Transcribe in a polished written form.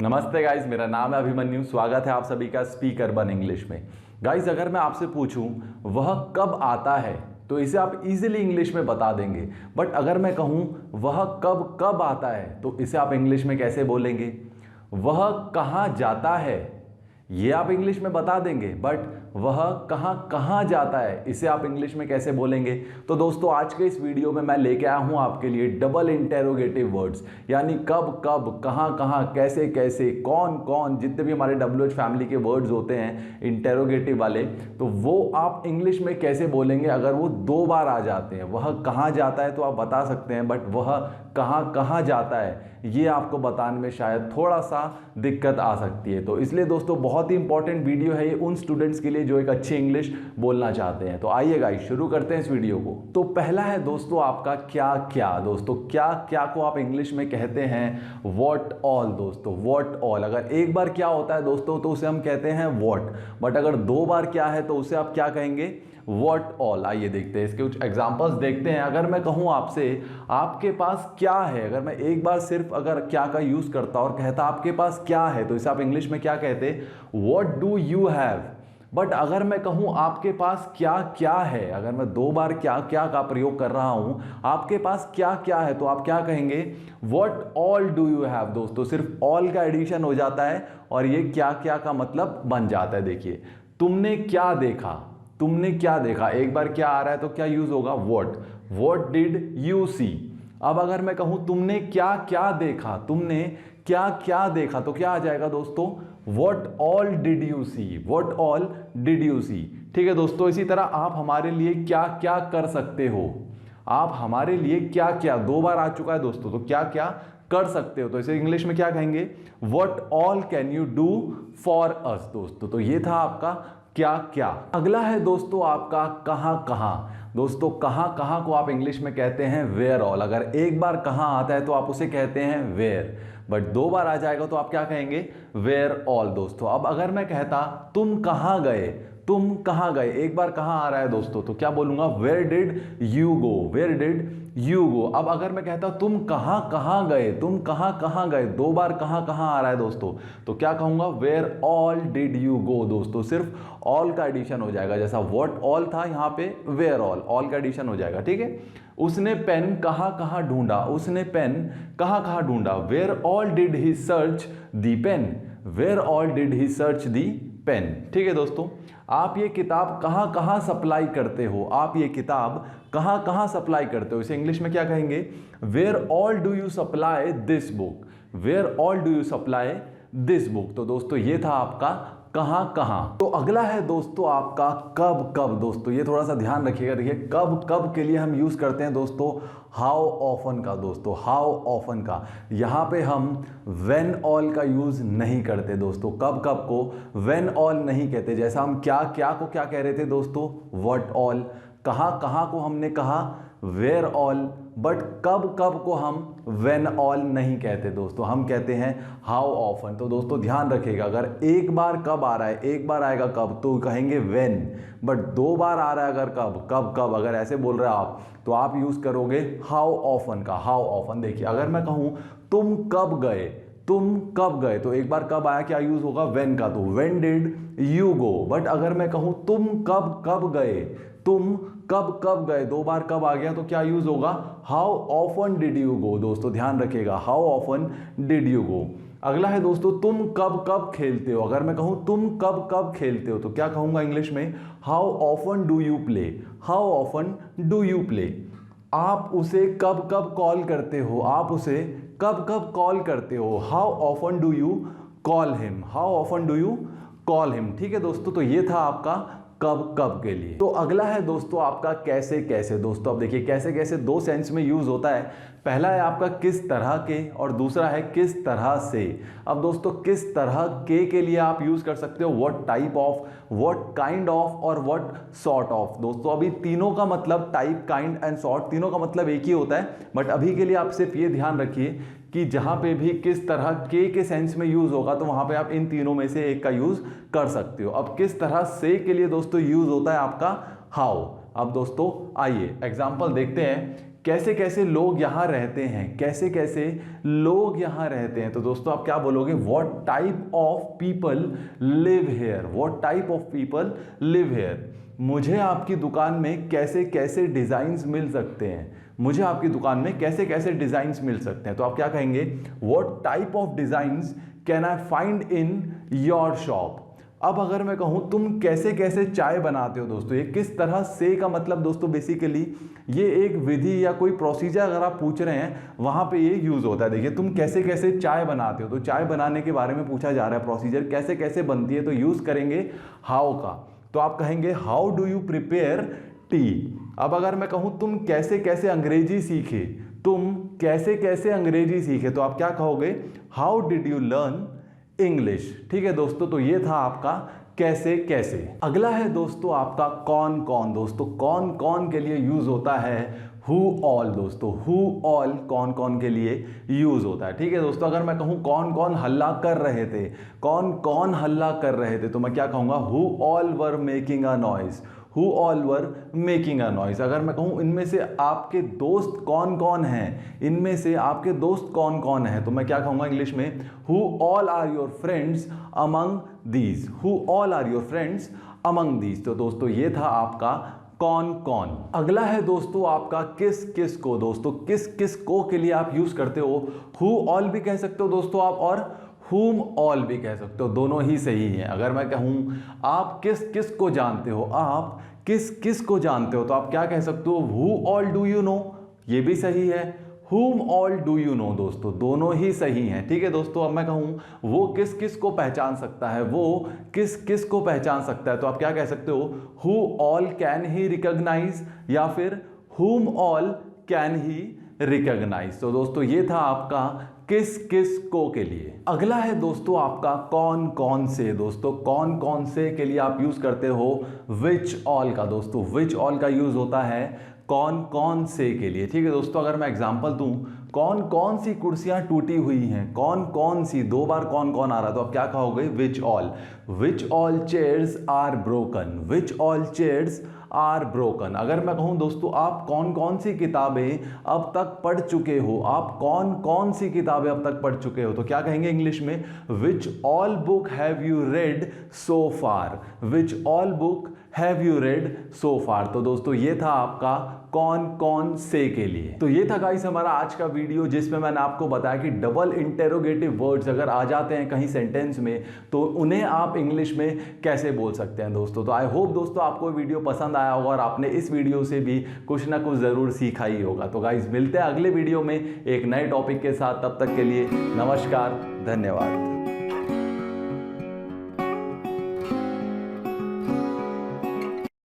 नमस्ते गाइज, मेरा नाम है अभिमन्यु। स्वागत है आप सभी का स्पीक अर्बन इंग्लिश में। गाइज, अगर मैं आपसे पूछूं वह कब आता है तो इसे आप इजीली इंग्लिश में बता देंगे। बट अगर मैं कहूं वह कब कब आता है तो इसे आप इंग्लिश में कैसे बोलेंगे। वह कहां जाता है ये आप इंग्लिश में बता देंगे, बट वह कहां कहां जाता है इसे आप इंग्लिश में कैसे बोलेंगे। तो दोस्तों, आज के इस वीडियो में मैं लेके आया हूं आपके लिए डबल इंटेरोगेटिव वर्ड्स, यानी कब कब, कहां कहां, कैसे कैसे, कौन कौन, जितने भी हमारे WH फैमिली के वर्ड्स होते हैं इंटेरोगेटिव वाले, तो वो आप इंग्लिश में कैसे बोलेंगे अगर वो दो बार आ जाते हैं। वह कहां जाता है तो आप बता सकते हैं, बट वह कहां कहां जाता है ये आपको बताने में शायद थोड़ा सा दिक्कत आ सकती है। तो इसलिए दोस्तों, बहुत ही इंपॉर्टेंट वीडियो है ये उन स्टूडेंट्स के लिए जो एक अच्छी इंग्लिश बोलना चाहते हैं। तो आइए गाइस, शुरू करते हैं इस वीडियो को। तो पहला है दोस्तों आपका क्या क्या। दोस्तों, क्या क्या को आप इंग्लिश में कहते हैं व्हाट ऑल। दोस्तों, व्हाट ऑल, अगर एक बार क्या होता है दोस्तों तो उसे हम कहते हैं व्हाट, बट अगर दो बार क्या है तो उसे आप क्या कहेंगे, व्हाट ऑल। आइए देखते हैं इसके कुछ एग्जांपल्स देखते हैं। अगर मैं कहूं आपसे आपके पास क्या है, अगर मैं एक बार सिर्फ अगर क्या का यूज करता और कहता आपके पास क्या है तो इसे आप इंग्लिश में क्या कहते, what do you have. But अगर मैं कहूं आपके पास क्या क्या है, अगर मैं दो बार क्या क्या का प्रयोग कर रहा हूं, आपके पास क्या क्या है तो आप क्या कहेंगे, what all do you have. दोस्तों, सिर्फ ऑल का एडिशन हो जाता है और ये क्या क्या का मतलब बन जाता है। देखिए, तुमने क्या देखा, तुमने क्या देखा, एक बार क्या आ रहा है तो क्या यूज होगा, व्हाट डिड यू सी। अब अगर मैं कहूं तुमने क्या क्या देखा, तुमने क्या क्या देखा तो क्या आ जाएगा दोस्तों, what all did you see, what all did you see. ठीक है दोस्तों, इसी तरह आप हमारे लिए क्या क्या कर सकते हो, आप हमारे लिए क्या क्या, दो बार आ चुका है दोस्तों, तो क्या क्या कर सकते हो तो इसे इंग्लिश में क्या कहेंगे, what all can you do for us. दोस्तों, तो ये था आपका क्या क्या। अगला है दोस्तों आपका कहां कहां। दोस्तों, कहां कहां को आप इंग्लिश में कहते हैं वेयर ऑल। अगर एक बार कहां आता है तो आप उसे कहते हैं वेयर, बट दो बार आ जाएगा तो आप क्या कहेंगे, वेयर ऑल। दोस्तों, अब अगर मैं कहता तुम कहां गए, तुम कहां गए, एक बार कहां आ रहा है दोस्तों तो क्या बोलूंगा, where did you go, where did you go. अब अगर मैं कहता तुम कहां कहां गए, तुम कहां कहां गए, दो बार कहां कहां आ रहा है दोस्तों तो क्या कहूंगा, where all did you go. दोस्तों, सिर्फ ऑल का एडिशन हो जाएगा, जैसा व्हाट ऑल था यहां पे वेयर ऑल का एडिशन हो जाएगा। ठीक है, उसने पेन कहां कहां ढूंढा, उसने पेन कहां कहां ढूंढा, where all did he search the pen, where all did he search the pen. ठीक है दोस्तों, आप ये किताब कहां कहां सप्लाई करते हो, आप ये किताब कहां कहां सप्लाई करते हो, इसे इंग्लिश में क्या कहेंगे, where all do you supply this book, where all do you supply this book. तो दोस्तों, ये था आपका कहां कहां। तो अगला है दोस्तों आपका कब कब। दोस्तों, ये थोड़ा सा ध्यान रखिएगा। देखिए, कब कब के लिए हम यूज करते हैं दोस्तों हाउ ऑफन का। दोस्तों, हाउ ऑफन का, यहां पे हम व्हेन ऑल का यूज नहीं करते दोस्तों। कब कब को व्हेन ऑल नहीं कहते, जैसा हम क्या क्या को क्या कह रहे थे दोस्तों, व्हाट ऑल। कहां कहां को हमने कहा वेयर ऑल, बट कब कब को हम व्हेन ऑल नहीं कहते दोस्तों, हम कहते हैं हाउ ऑफन। तो दोस्तों ध्यान रखिएगा, अगर एक बार कब आ रहा है, एक बार आएगा कब तो कहेंगे व्हेन, बट दो बार आ रहा है अगर कब कब कब अगर ऐसे बोल रहे हैं आप तो आप यूज करोगे हाउ ऑफन का, हाउ ऑफन। देखिए, अगर मैं कहूं तुम कब गए, तुम कब गए तो एक बार कब आया, क्या यूज होगा, व्हेन का, तो when did you go. But अगर मैं कहूं तुम कब कब गए, तुम कब कब गए, दो बार कब आ गया तो क्या यूज होगा, how often did you go. दोस्तों, ध्यान रखिएगा, हाउ ऑफन डिड यू गो। अगला है दोस्तों तुम कब कब खेलते हो। अगर मैं कहूं तुम कब कब खेलते हो तो क्या कहूंगा इंग्लिश में, how often do you play, how often do you play. आप उसे कब कब कॉल करते हो, आप उसे कब कब कॉल करते हो, how often do you call him, how often do you call him. ठीक है दोस्तों, तो ये था आपका कब कब के लिए। तो अगला है दोस्तों आपका कैसे कैसे। दोस्तों, अब देखिए, कैसे कैसे दो सेंस में यूज होता है। पहला है आपका किस तरह के और दूसरा है किस तरह से। अब दोस्तों, किस तरह के लिए आप यूज कर सकते हो what type of, what kind of और व्हाट सॉर्ट ऑफ। दोस्तों, अभी तीनों का मतलब टाइप, काइंड एंड सॉर्ट, तीनों का मतलब एक ही होता है, बट अभी के लिए आप सिर्फ ये ध्यान रखिए कि जहां पे भी किस तरह के सेंस में यूज होगा तो वहां पे आप इन तीनों में से एक का यूज कर सकते हो। अब किस तरह से के लिए दोस्तों यूज होता है आपका हाउ। अब दोस्तों आइए एग्जांपल देखते हैं कैसे कैसे लोग यहाँ रहते हैं, कैसे कैसे लोग यहाँ रहते हैं। तो दोस्तों आप क्या बोलोगे, what type of people live here, what type of people live here. मुझे आपकी दुकान में कैसे कैसे डिजाइन्स मिल सकते हैं, मुझे आपकी दुकान में कैसे कैसे डिजाइन्स मिल सकते हैं। तो आप क्या कहेंगे, what type of designs can I find in your shop. अब अगर मैं कहूं तुम कैसे कैसे चाय बनाते हो, दोस्तों ये किस तरह से का मतलब दोस्तों बेसिकली ये एक विधि या कोई प्रोसीजर अगर आप पूछ रहे हैं वहां पे ये यूज होता है। देखिए तुम कैसे कैसे चाय बनाते हो, तो चाय बनाने के बारे में पूछा जा रहा है, प्रोसीजर कैसे कैसे बनती है, तो यूज करेंगे हाउ का। तो आप कहेंगे how do you prepare T. अब अगर मैं कहूं तुम कैसे कैसे अंग्रेजी सीखे, तुम कैसे कैसे अंग्रेजी सीखे, तो आप क्या कहोगे, how did you learn English. ठीक है दोस्तों, तो ये था आपका कैसे कैसे। अगला है दोस्तों आपका कौन कौन। दोस्तों कौन कौन के लिए यूज होता है हु ऑल। दोस्तों हु ऑल कौन कौन के लिए यूज होता है। ठीक है दोस्तों, अगर मैं कहूं कौन कौन हल्ला कर रहे थे, कौन कौन हल्ला कर रहे थे, तो मैं क्या कहूंगा, who all were making a noise, who all were making a noise. अगर मैं कहूं इनमें से आपके दोस्त कौन कौन हैं, इनमें से आपके दोस्त कौन कौन हैं, तो मैं क्या कहूंगा इंग्लिश में, who all are your friends among these, who all are your friends among these. तो दोस्तों ये था आपका कौन कौन। अगला है दोस्तों आपका किस किस को। दोस्तों किस किस को के लिए आप यूज करते हो, हु ऑल भी कह सकते हो दोस्तों आप, और whom all भी कह सकते हो, दोनों ही सही हैं। अगर मैं कहूं आप किस किस को जानते हो, आप किस किस को जानते हो, तो आप क्या कह सकते हो, who all do you know, ये भी सही है। whom all do you know, दोस्तों दोनों ही सही हैं। ठीक है दोस्तों, अब मैं कहूं वो किस किस को पहचान सकता है, वो किस किस को पहचान सकता है, तो आप क्या कह सकते हो, who all can he recognize, या फिर whom all can he recognize। तो दोस्तों ये था आपका किस किस को के लिए। अगला है दोस्तों आपका कौन कौन से। दोस्तों कौन कौन से के लिए आप यूज करते हो विच ऑल का। दोस्तों विच ऑल का यूज होता है कौन कौन से के लिए। ठीक है दोस्तों, अगर मैं एग्जांपल दूं, कौन कौन सी कुर्सियां टूटी हुई हैं, कौन कौन सी, दो बार कौन कौन आ रहा, तो आप क्या कहोगे, which all, which all chairs are broken, which all chairs are broken. अगर मैं कहूं दोस्तों आप कौन कौन सी किताबें अब तक पढ़ चुके हो, आप कौन कौन सी किताबें अब तक पढ़ चुके हो, तो क्या कहेंगे इंग्लिश में, which all book have you read so far, which all book have you read so far. तो दोस्तों ये था आपका कौन कौन से के लिए। तो ये था गाइस हमारा आज का वीडियो, जिसमें मैंने आपको बताया कि डबल इंटेरोगेटिव वर्ड्स अगर आ जाते हैं कहीं सेंटेंस में तो उन्हें आप इंग्लिश में कैसे बोल सकते हैं दोस्तों। तो आई होप दोस्तों आपको वीडियो पसंद आया होगा और आपने इस वीडियो से भी कुछ ना कुछ जरूर सीखा ही होगा। तो गाइस मिलते हैं अगले वीडियो में एक नए टॉपिक के साथ, तब तक के लिए नमस्कार, धन्यवाद।